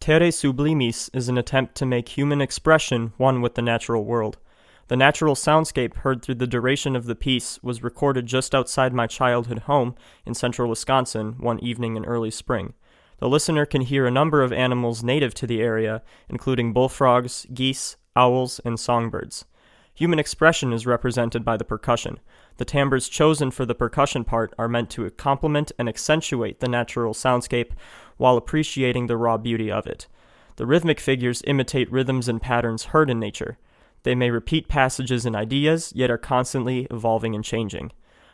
Terrae Sublimis is an attempt to make human expression one with the natural world. The natural soundscape heard through the duration of the piece was recorded just outside my childhood home in central Wisconsin one evening in early spring. The listener can hear a number of animals native to the area, including bullfrogs, geese, owls, and songbirds. Human expression is represented by the percussion. The timbres chosen for the percussion part are meant to complement and accentuate the natural soundscape while appreciating the raw beauty of it. The rhythmic figures imitate rhythms and patterns heard in nature. They may repeat passages and ideas, yet are constantly evolving and changing.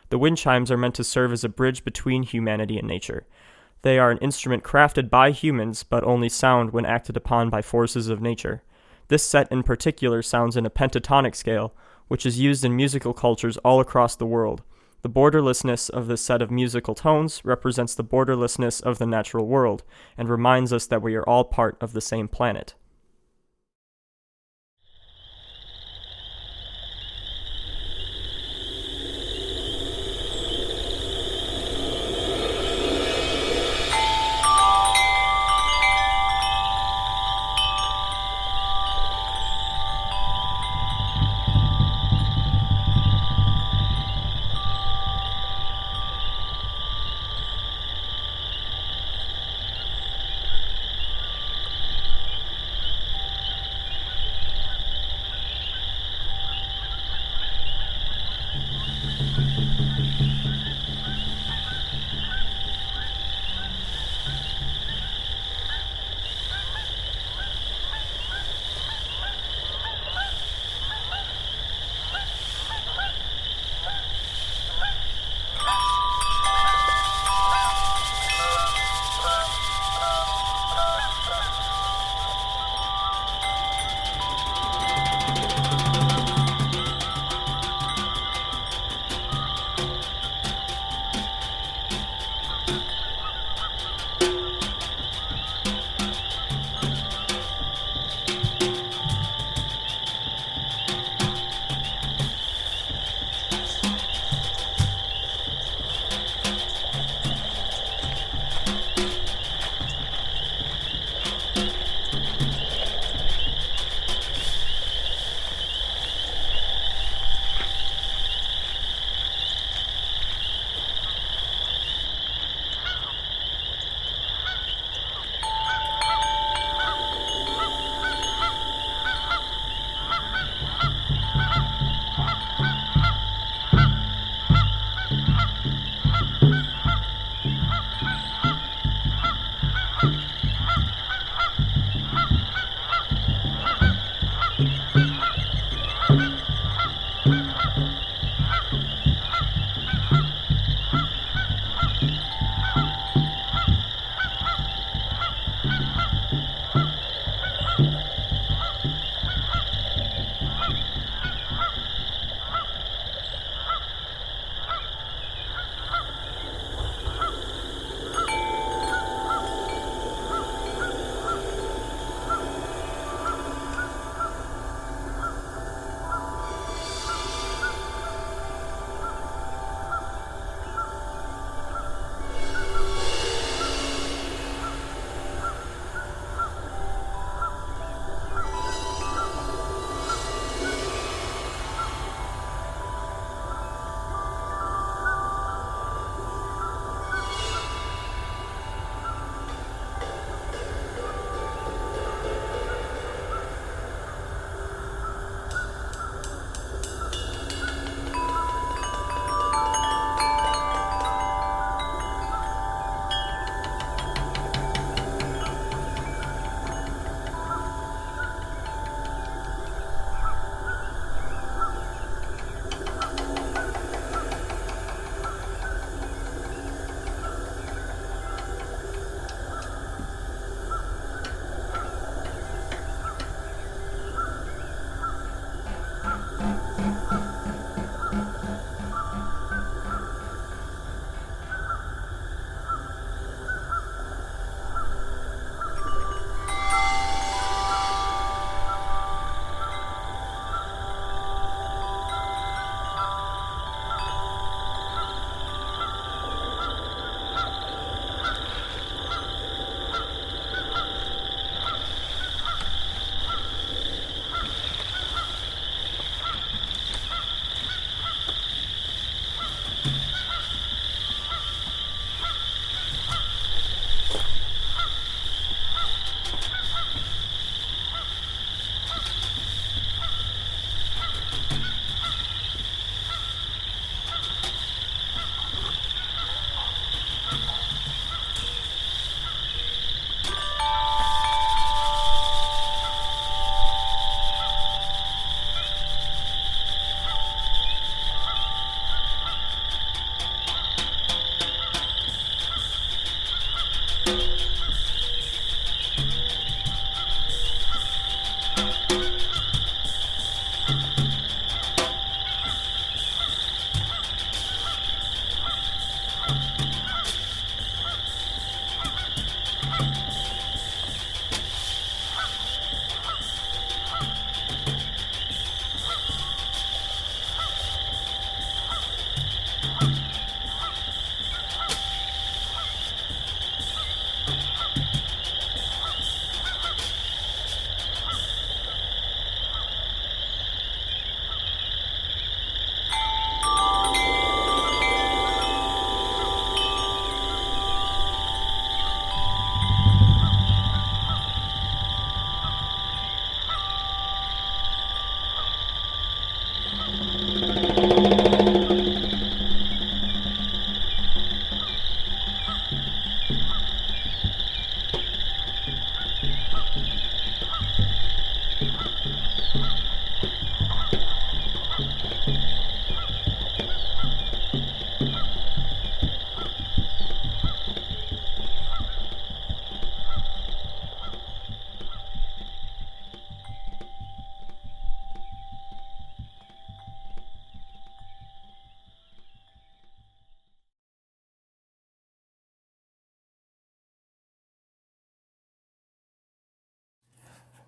The wind chimes are meant to serve as a bridge between humanity and nature. They are an instrument crafted by humans, but only sound when acted upon by forces of nature. This set in particular sounds in a pentatonic scale, which is used in musical cultures all across the world. The borderlessness of this set of musical tones represents the borderlessness of the natural world, and reminds us that we are all part of the same planet.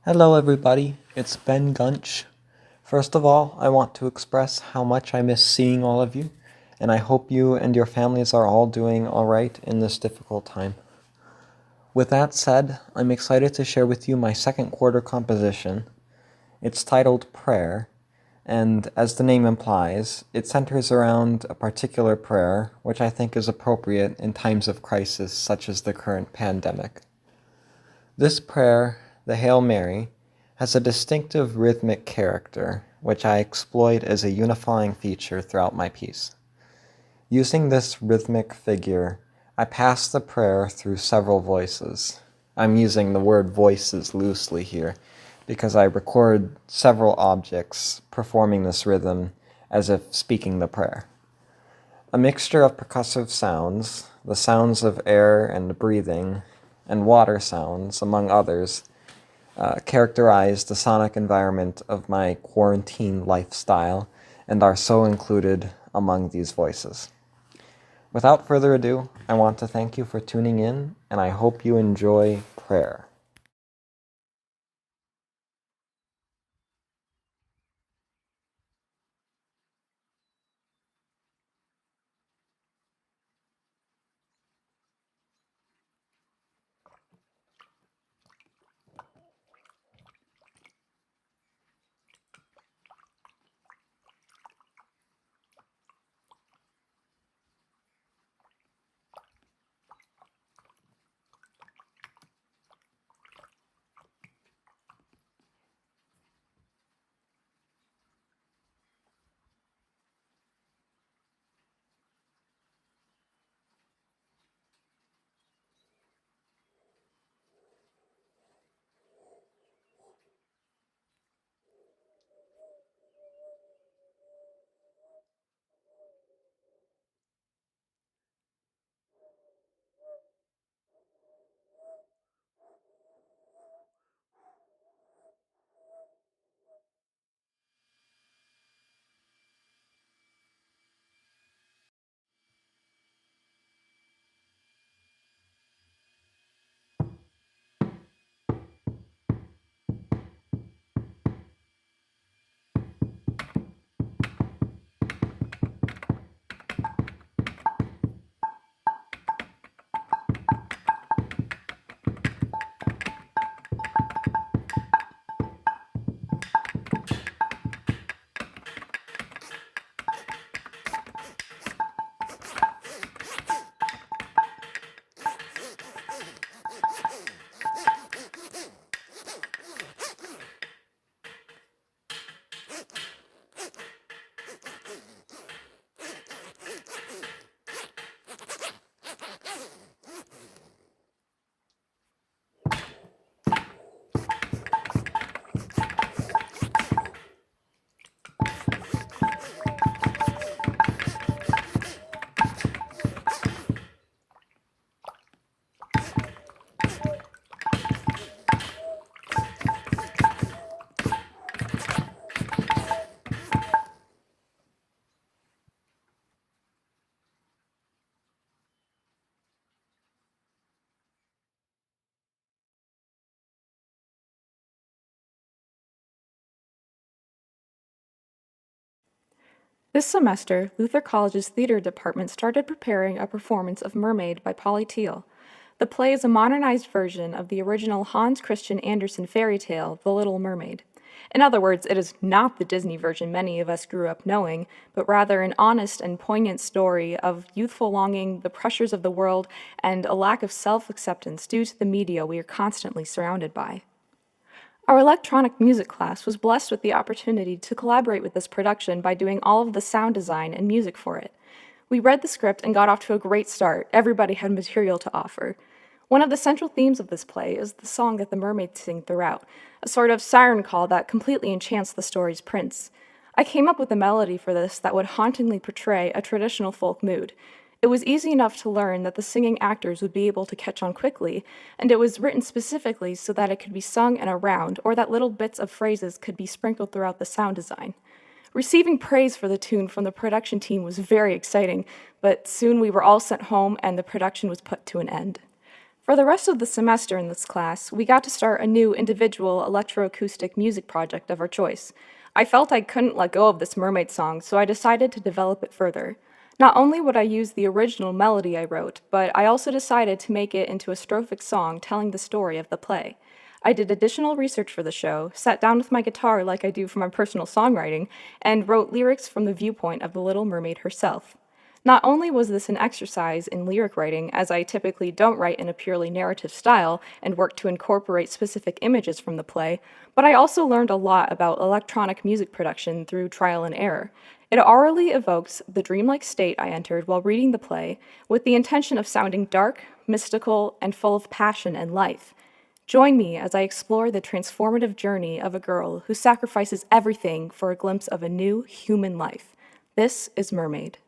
Hello everybody, it's Ben Gunsch. First of all, I want to express how much I miss seeing all of you, and I hope you and your families are all doing alright in this difficult time. With that said, I'm excited to share with you my second quarter composition. It's titled Prayer, and as the name implies, it centers around a particular prayer which I think is appropriate in times of crisis such as the current pandemic. This prayer, the Hail Mary, has a distinctive rhythmic character, which I exploit as a unifying feature throughout my piece. Using this rhythmic figure, I pass the prayer through several voices. I'm using the word voices loosely here, because I record several objects performing this rhythm as if speaking the prayer. A mixture of percussive sounds, the sounds of air and breathing, and water sounds, among others, characterize the sonic environment of my quarantine lifestyle and are so included among these voices. Without further ado, I want to thank you for tuning in, and I hope you enjoy prayer. This semester, Luther College's theater department started preparing a performance of Mermaid by Polly Teal. The play is a modernized version of the original Hans Christian Andersen fairy tale, The Little Mermaid. In other words, it is not the Disney version many of us grew up knowing, but rather an honest and poignant story of youthful longing, the pressures of the world, and a lack of self-acceptance due to the media we are constantly surrounded by. Our electronic music class was blessed with the opportunity to collaborate with this production by doing all of the sound design and music for it. We read the script and got off to a great start. Everybody had material to offer. One of the central themes of this play is the song that the mermaids sing throughout, a sort of siren call that completely enchants the story's prince. I came up with a melody for this that would hauntingly portray a traditional folk mood. It was easy enough to learn that the singing actors would be able to catch on quickly, and it was written specifically so that it could be sung in a round or that little bits of phrases could be sprinkled throughout the sound design. Receiving praise for the tune from the production team was very exciting, but soon we were all sent home and the production was put to an end. For the rest of the semester in this class, we got to start a new individual electroacoustic music project of our choice. I felt I couldn't let go of this mermaid song, so I decided to develop it further. Not only would I use the original melody I wrote, but I also decided to make it into a strophic song telling the story of the play. I did additional research for the show, sat down with my guitar like I do for my personal songwriting, and wrote lyrics from the viewpoint of the Little Mermaid herself. Not only was this an exercise in lyric writing, as I typically don't write in a purely narrative style and work to incorporate specific images from the play, but I also learned a lot about electronic music production through trial and error. It aurally evokes the dreamlike state I entered while reading the play, with the intention of sounding dark, mystical, and full of passion and life. Join me as I explore the transformative journey of a girl who sacrifices everything for a glimpse of a new human life. This is Mermaid.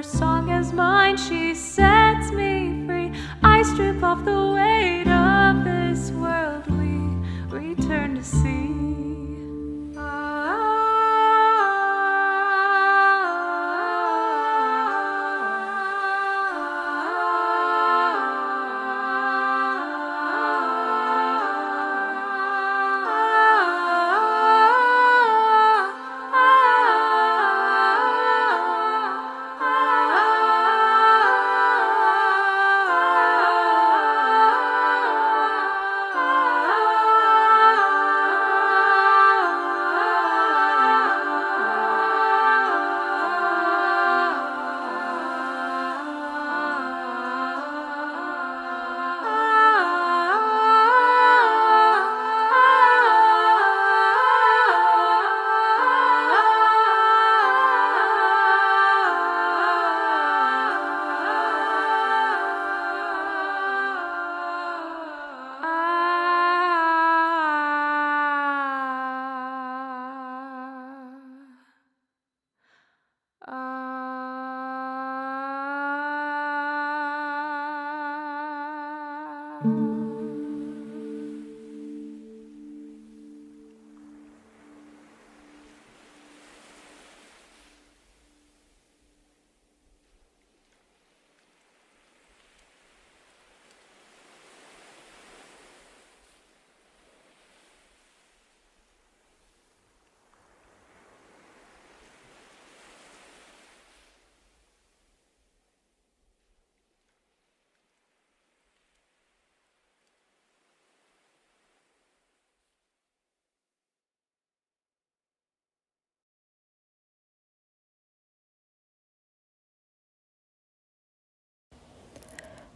her song is mine, she sets me free. I strip off the weight of this world, we return to sea.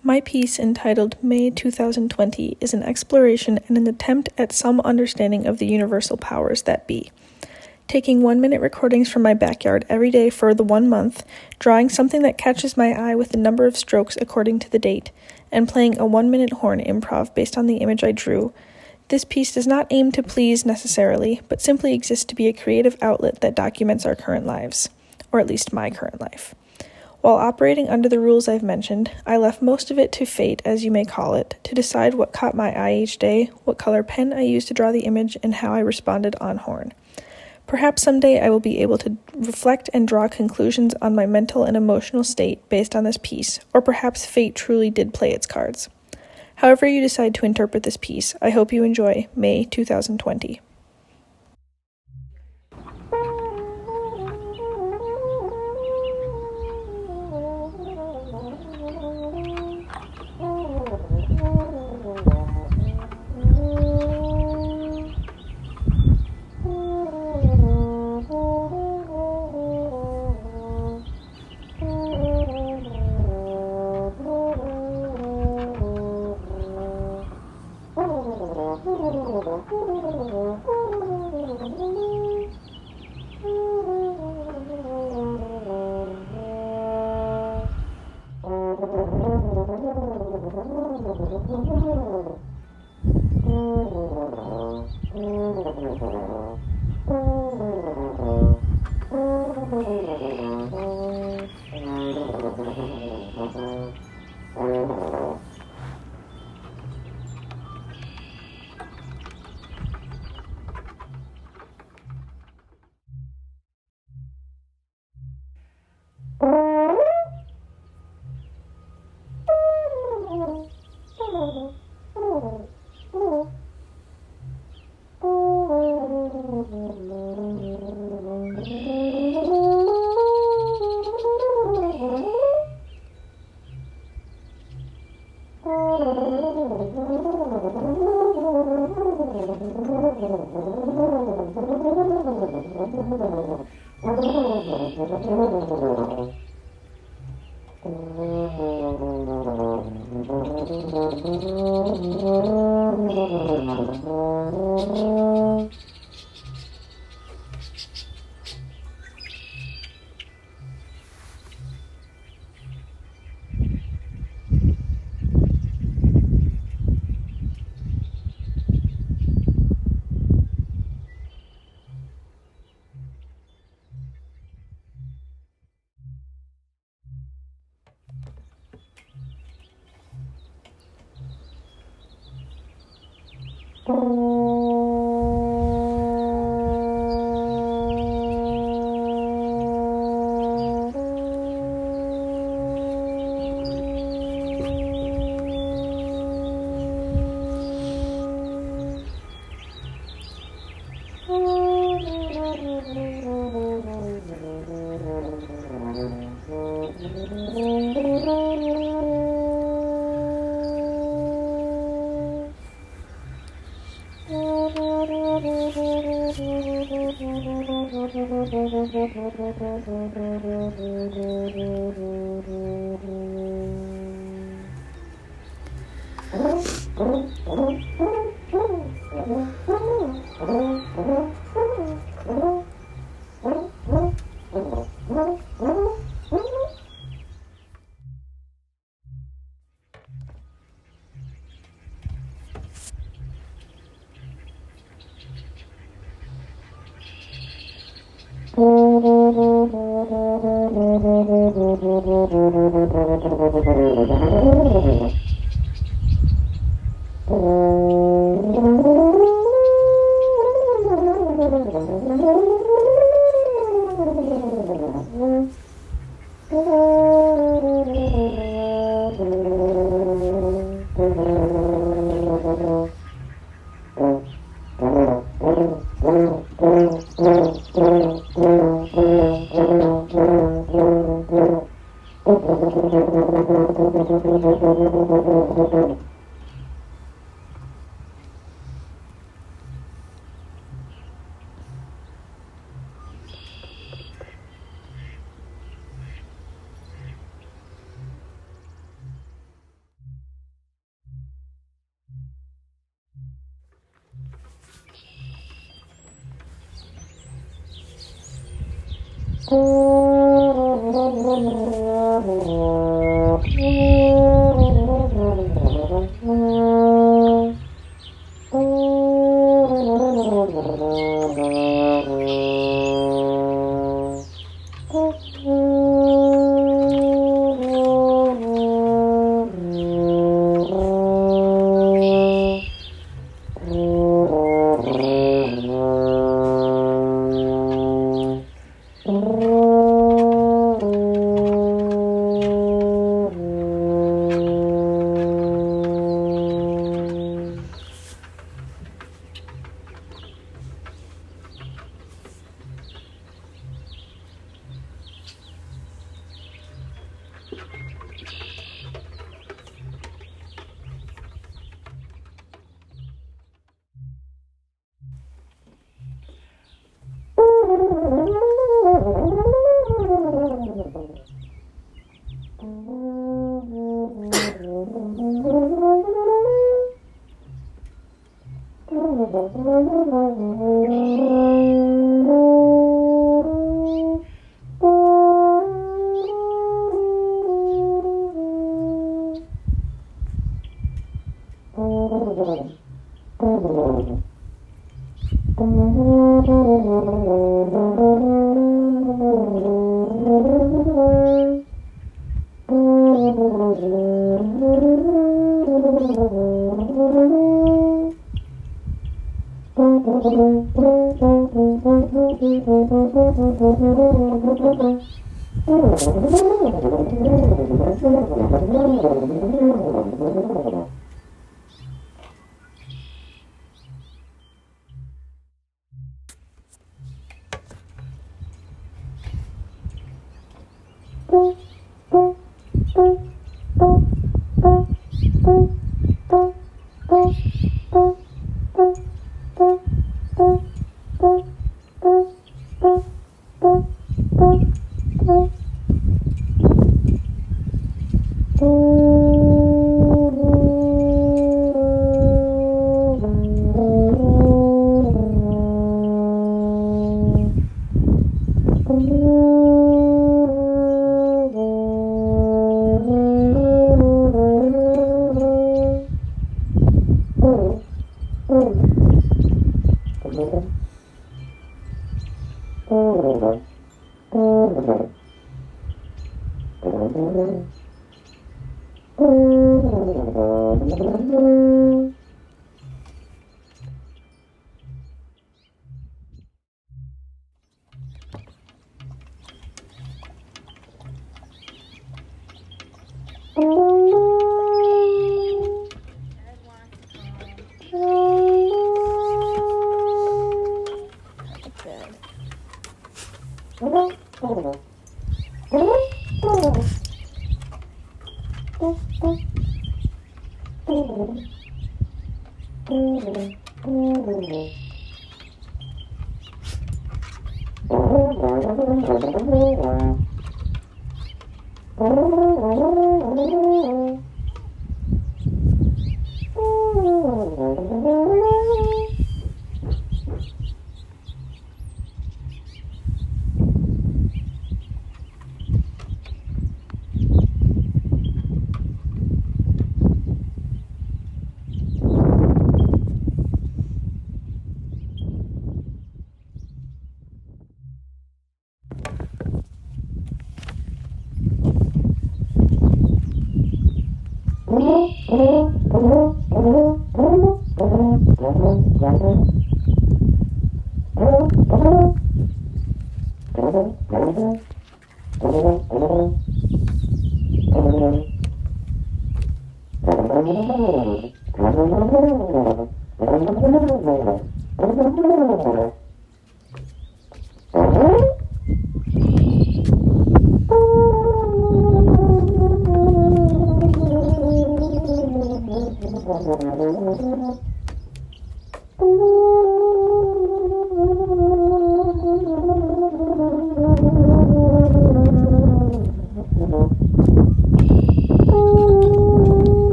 My piece, entitled May 2020, is an exploration and an attempt at some understanding of the universal powers that be. Taking 1-minute recordings from my backyard every day for the 1 month, drawing something that catches my eye with a number of strokes according to the date, and playing a 1-minute horn improv based on the image I drew, this piece does not aim to please necessarily, but simply exists to be a creative outlet that documents our current lives, or at least my current life. While operating under the rules I've mentioned, I left most of it to fate, as you may call it, to decide what caught my eye each day, what color pen I used to draw the image, and how I responded on horn. Perhaps someday I will be able to reflect and draw conclusions on my mental and emotional state based on this piece, or perhaps fate truly did play its cards. However you decide to interpret this piece, I hope you enjoy May 2020.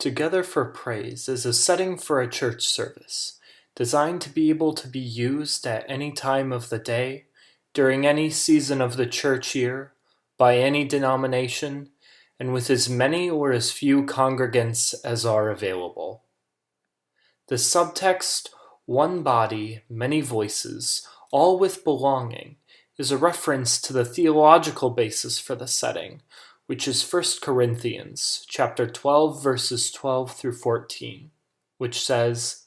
Together for Praise is a setting for a church service, designed to be able to be used at any time of the day, during any season of the church year, by any denomination, and with as many or as few congregants as are available. The subtext, one body, many voices, all with belonging, is a reference to the theological basis for the setting, which is 1 Corinthians chapter 12 verses 12 through 14, which says,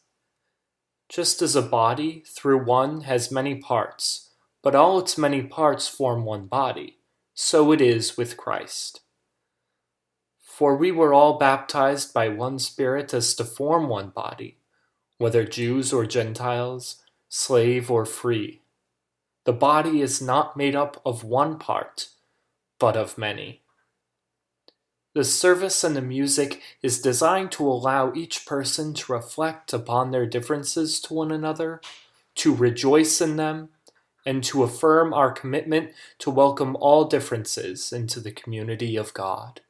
"Just as a body through one has many parts, but all its many parts form one body, so it is with Christ. For we were all baptized by one Spirit as to form one body, whether Jews or Gentiles, slave or free. The body is not made up of one part, but of many." The service and the music is designed to allow each person to reflect upon their differences to one another, to rejoice in them, and to affirm our commitment to welcome all differences into the community of God.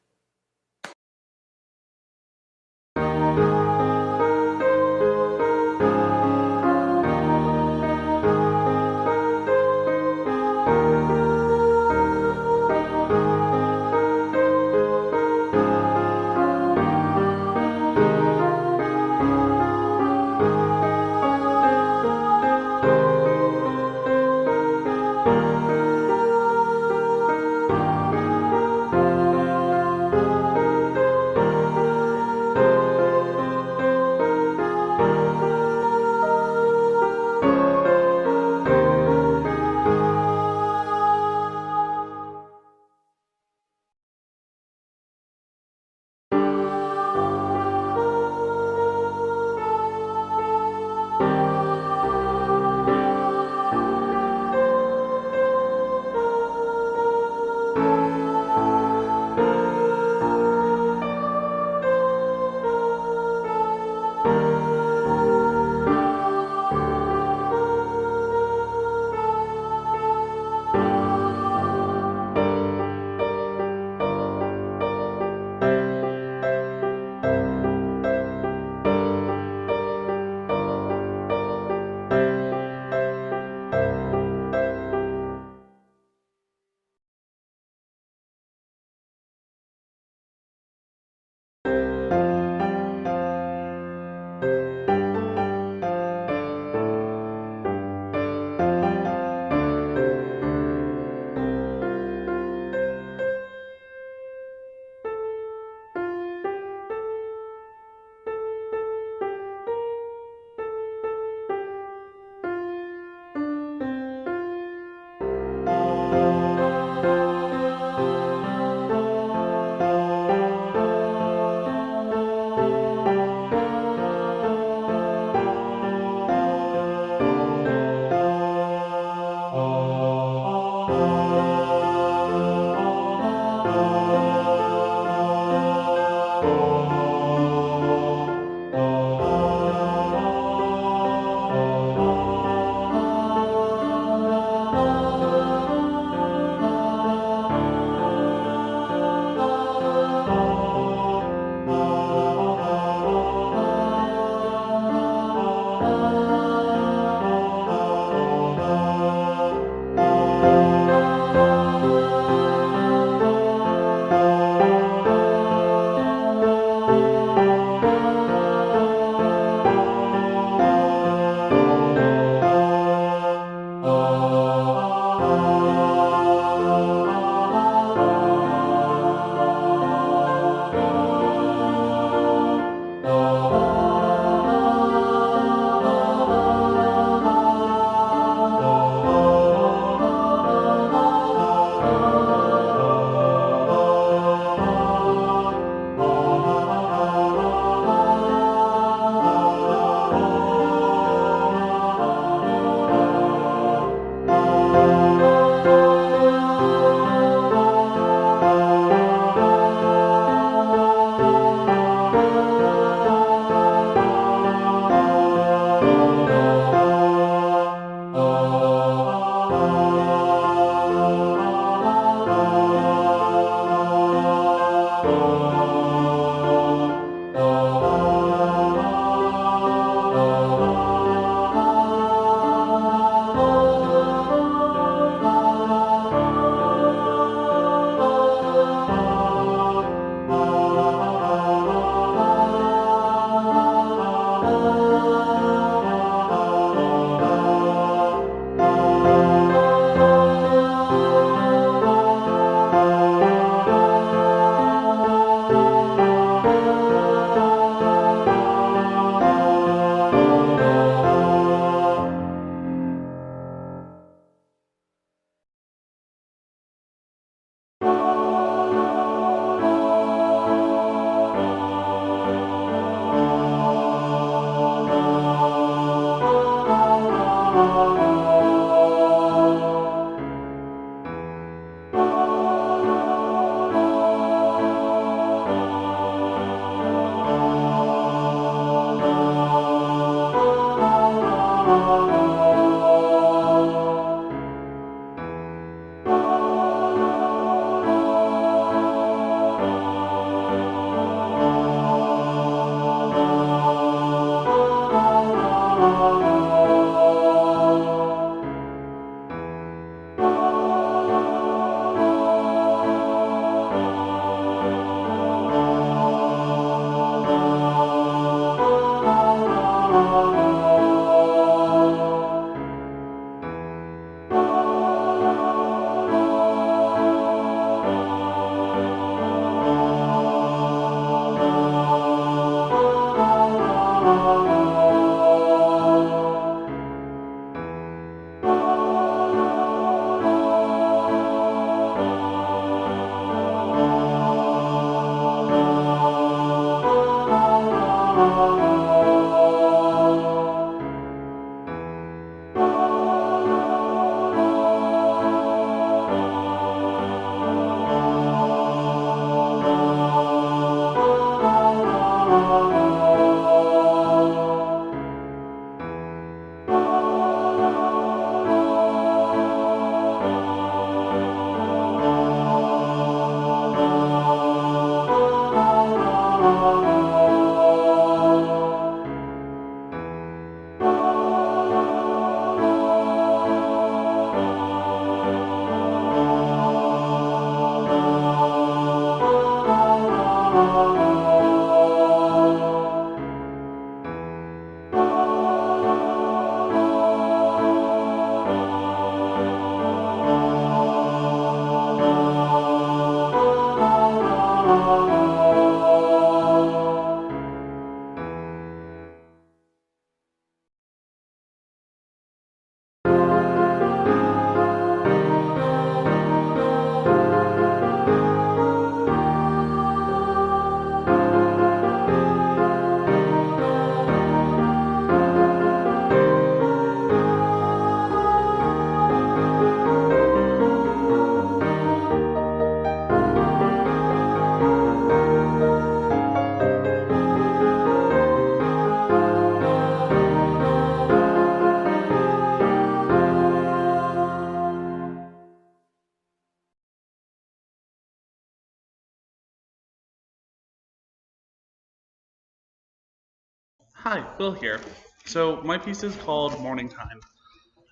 Hi, Will here. So my piece is called Morning Time.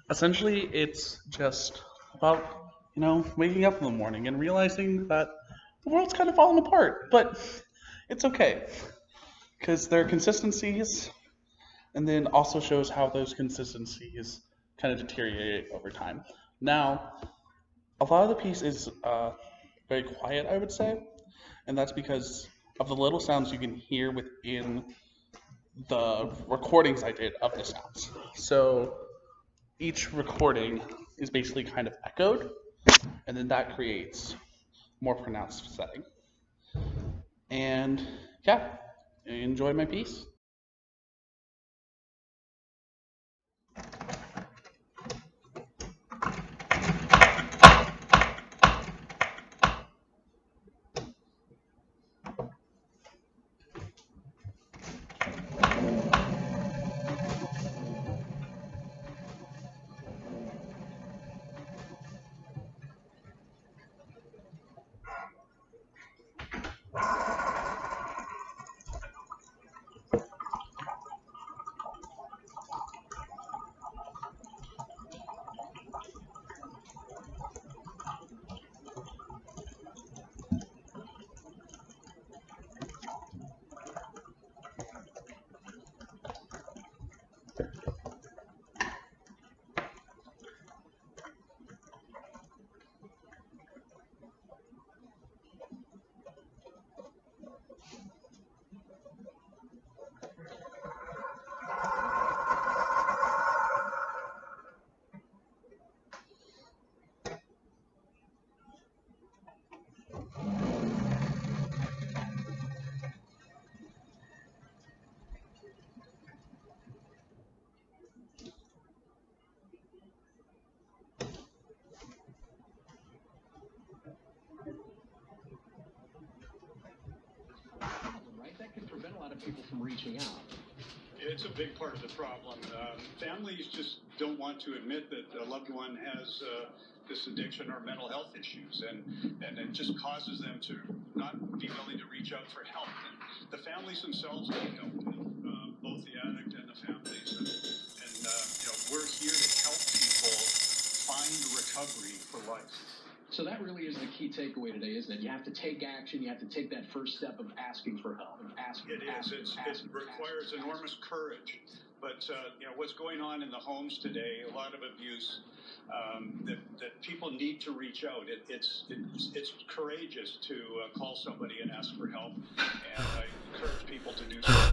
Essentially, it's just about, waking up in the morning and realizing that the world's kind of falling apart, but it's okay because there are consistencies, and then also shows how those consistencies kind of deteriorate over time. Now, a lot of the piece is very quiet, I would say, and that's because of the little sounds you can hear within the recordings I did of the sounds. So each recording is basically kind of echoed, and then that creates more pronounced setting. And yeah, enjoy my piece. Right? That can prevent a lot of people from reaching out. It's a big part of the problem. Families just don't want to admit that a loved one has this addiction or mental health issues, and it just causes them to not be willing to reach out for help. And the families themselves need help, both the addict and the families. And we're here to help people find recovery for life. So that really is the key takeaway today, isn't it? You have to take action. You have to take that first step of asking for help. It requires enormous courage. But what's going on in the homes today, a lot of abuse, that people need to reach out. It's courageous to call somebody and ask for help, and I encourage people to do so.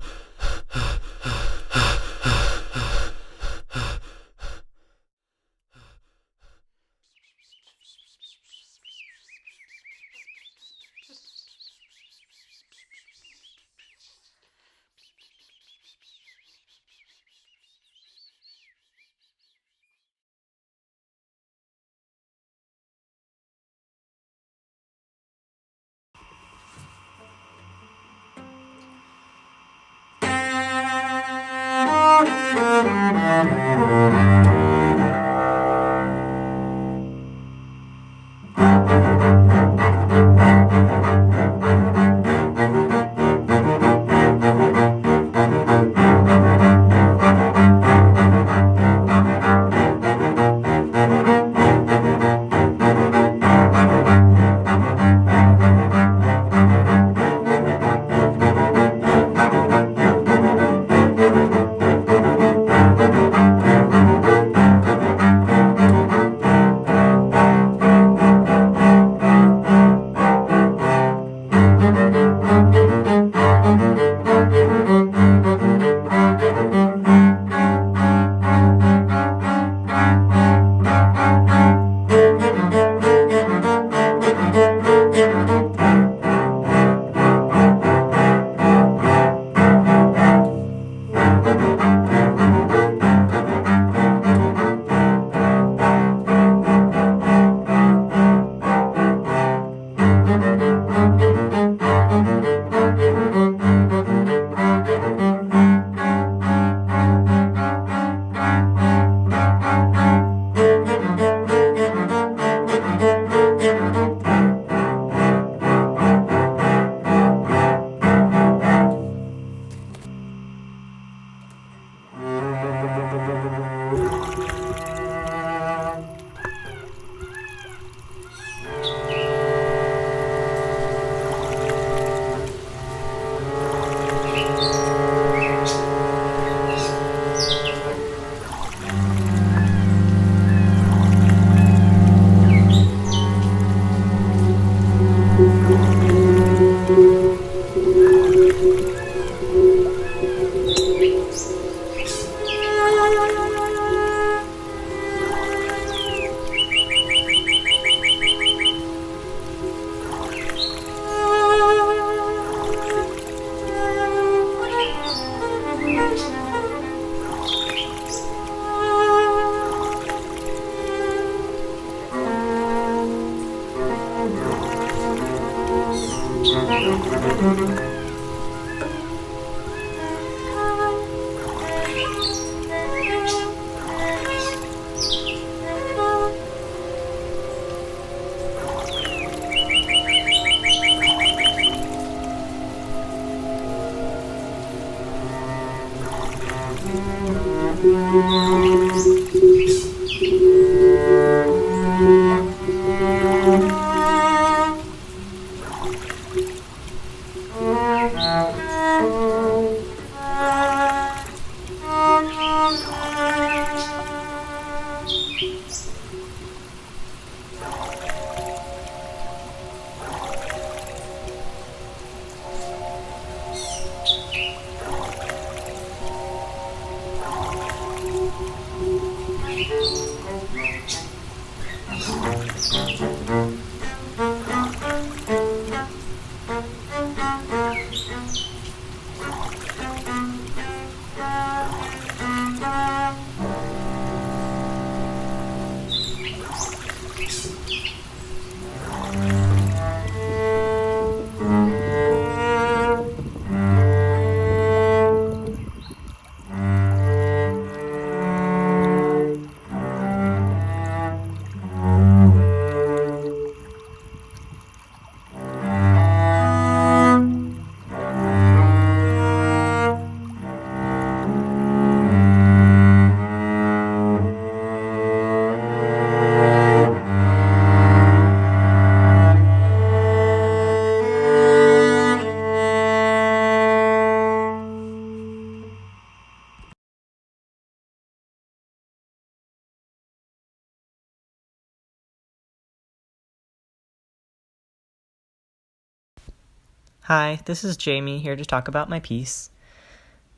Hi, this is Jamie here to talk about my piece,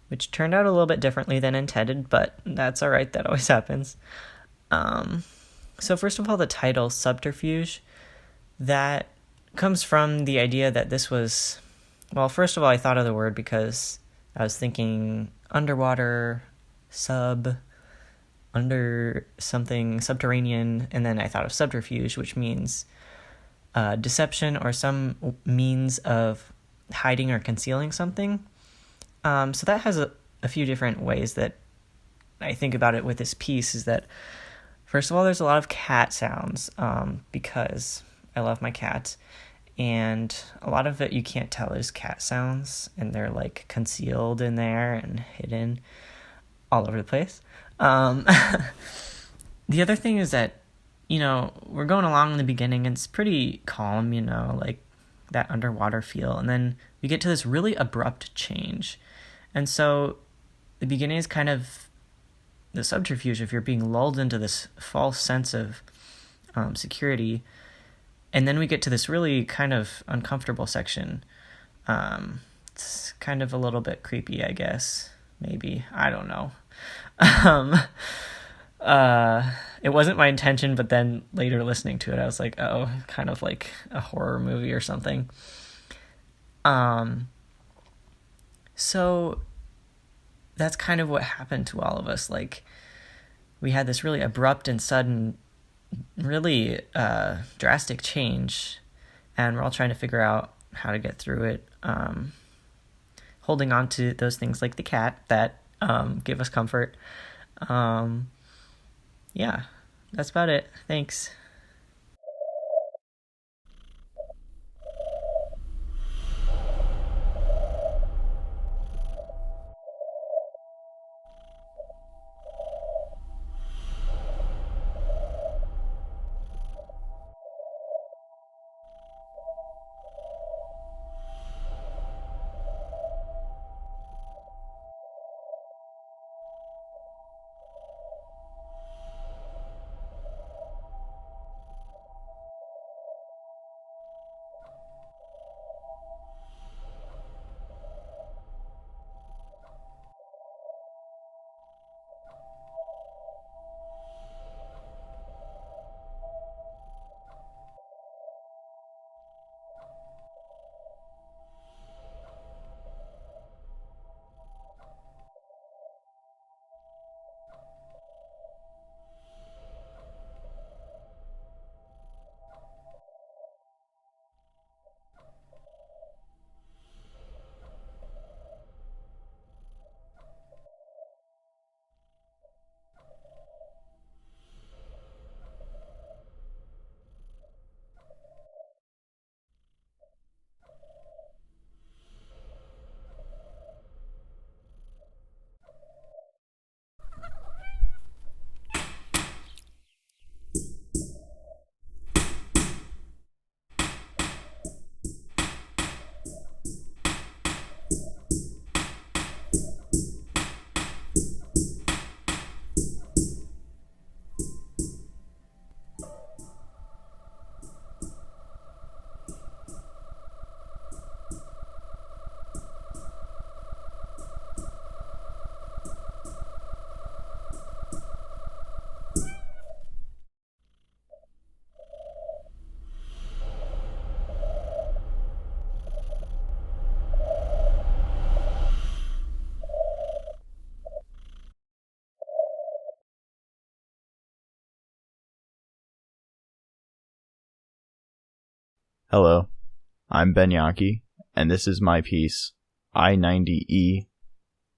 which turned out a little bit differently than intended, but that's alright, that always happens. So first of all, the title, Subterfuge, that comes from the idea that this was, well, first of all, I thought of the word because I was thinking underwater, under something subterranean, and then I thought of subterfuge, which means deception or some means of hiding or concealing something. So that has a few different ways that I think about it with this piece, is that first of all, there's a lot of cat sounds because I love my cats, and a lot of it you can't tell is cat sounds, and they're like concealed in there and hidden all over the place. The other thing is that, you know, we're going along in the beginning and it's pretty calm, you know, like that underwater feel, and then we get to this really abrupt change. And so the beginning is kind of the subterfuge if you're being lulled into this false sense of security, and then we get to this really kind of uncomfortable section. It's kind of a little bit creepy, I guess, maybe, I don't know. It wasn't my intention, but then later listening to it, I was like, oh, kind of like a horror movie or something. So that's kind of what happened to all of us. Like, we had this really abrupt and sudden, really drastic change, and we're all trying to figure out how to get through it, holding on to those things like the cat that give us comfort. Yeah, that's about it. Thanks. Hello, I'm Ben Jahnke, and this is my piece, I-90E,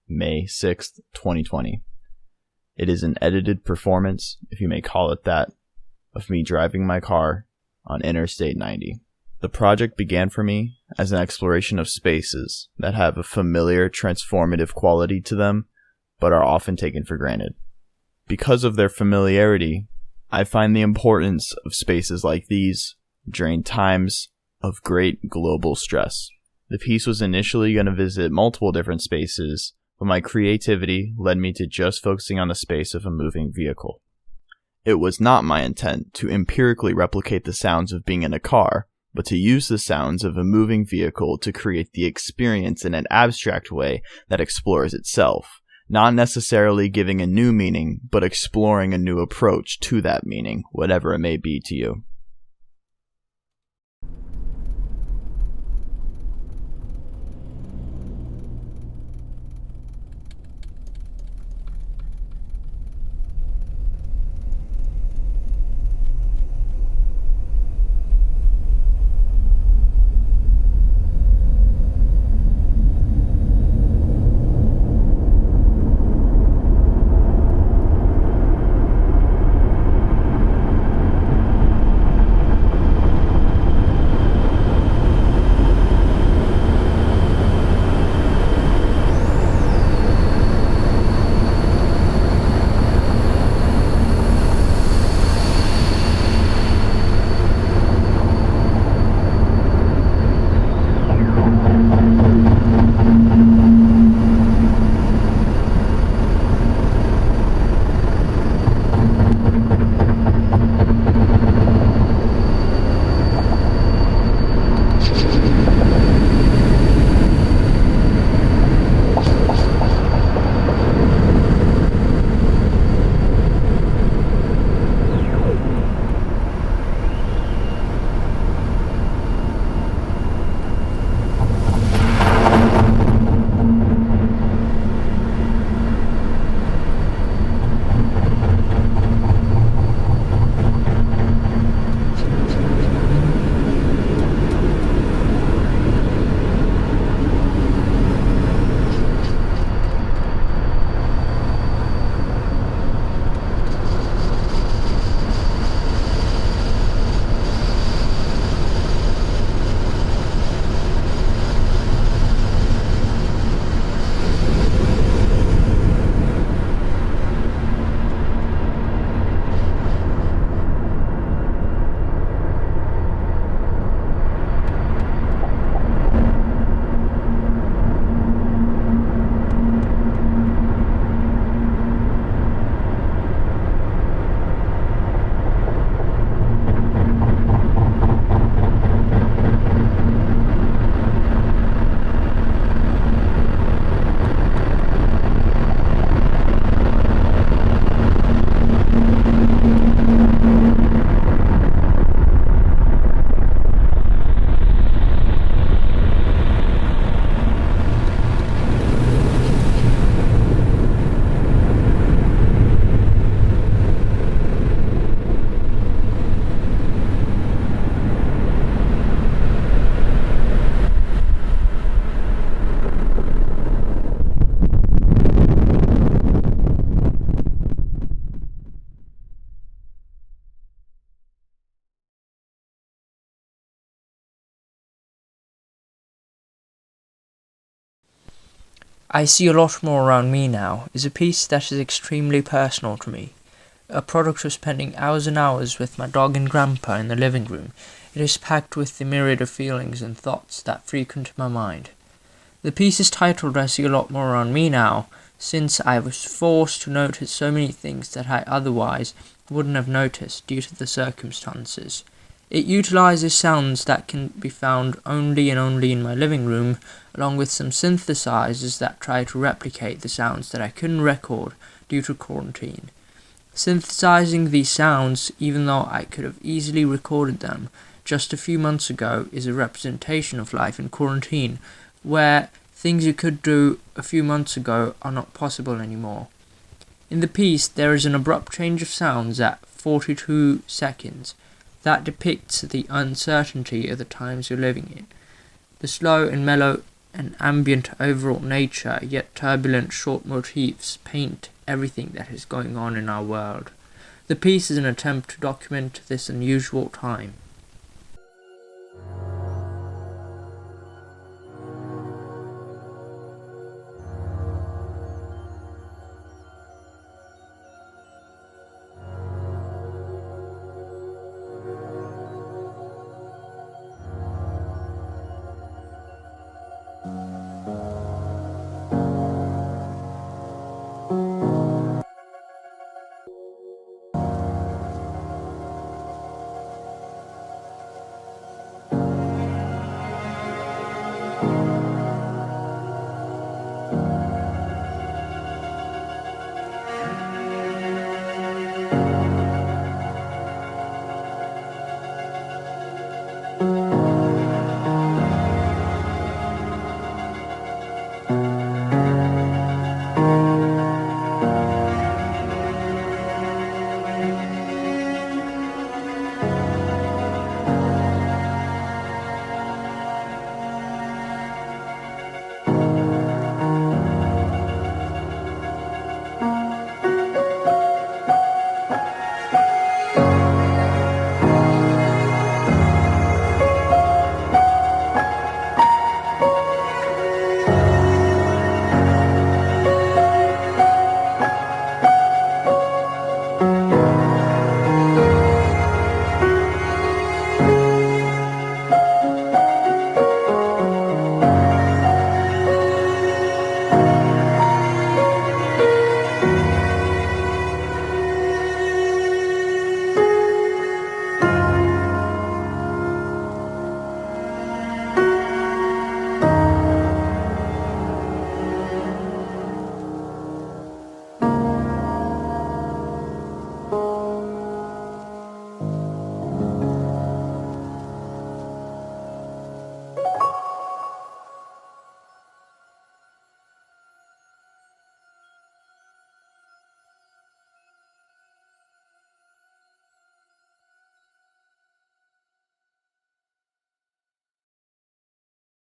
May 6th, 2020. It is an edited performance, if you may call it that, of me driving my car on Interstate 90. The project began for me as an exploration of spaces that have a familiar, transformative quality to them, but are often taken for granted. Because of their familiarity, I find the importance of spaces like these during times of great global stress. The piece was initially going to visit multiple different spaces, but my creativity led me to just focusing on the space of a moving vehicle. It was not my intent to empirically replicate the sounds of being in a car, but to use the sounds of a moving vehicle to create the experience in an abstract way that explores itself, not necessarily giving a new meaning, but exploring a new approach to that meaning, whatever it may be to you. I See a Lot More Around Me Now is a piece that is extremely personal to me. A product of spending hours and hours with my dog and grandpa in the living room, it is packed with the myriad of feelings and thoughts that frequent my mind. The piece is titled I See a Lot More Around Me Now, since I was forced to notice so many things that I otherwise wouldn't have noticed due to the circumstances. It utilizes sounds that can be found only in my living room, along with some synthesizers that try to replicate the sounds that I couldn't record due to quarantine. Synthesizing these sounds, even though I could have easily recorded them just a few months ago, is a representation of life in quarantine, where things you could do a few months ago are not possible anymore. In the piece, there is an abrupt change of sounds at 42 seconds, that depicts the uncertainty of the times we're living in. The slow and mellow and ambient overall nature, yet turbulent short motifs paint everything that is going on in our world. The piece is an attempt to document this unusual time.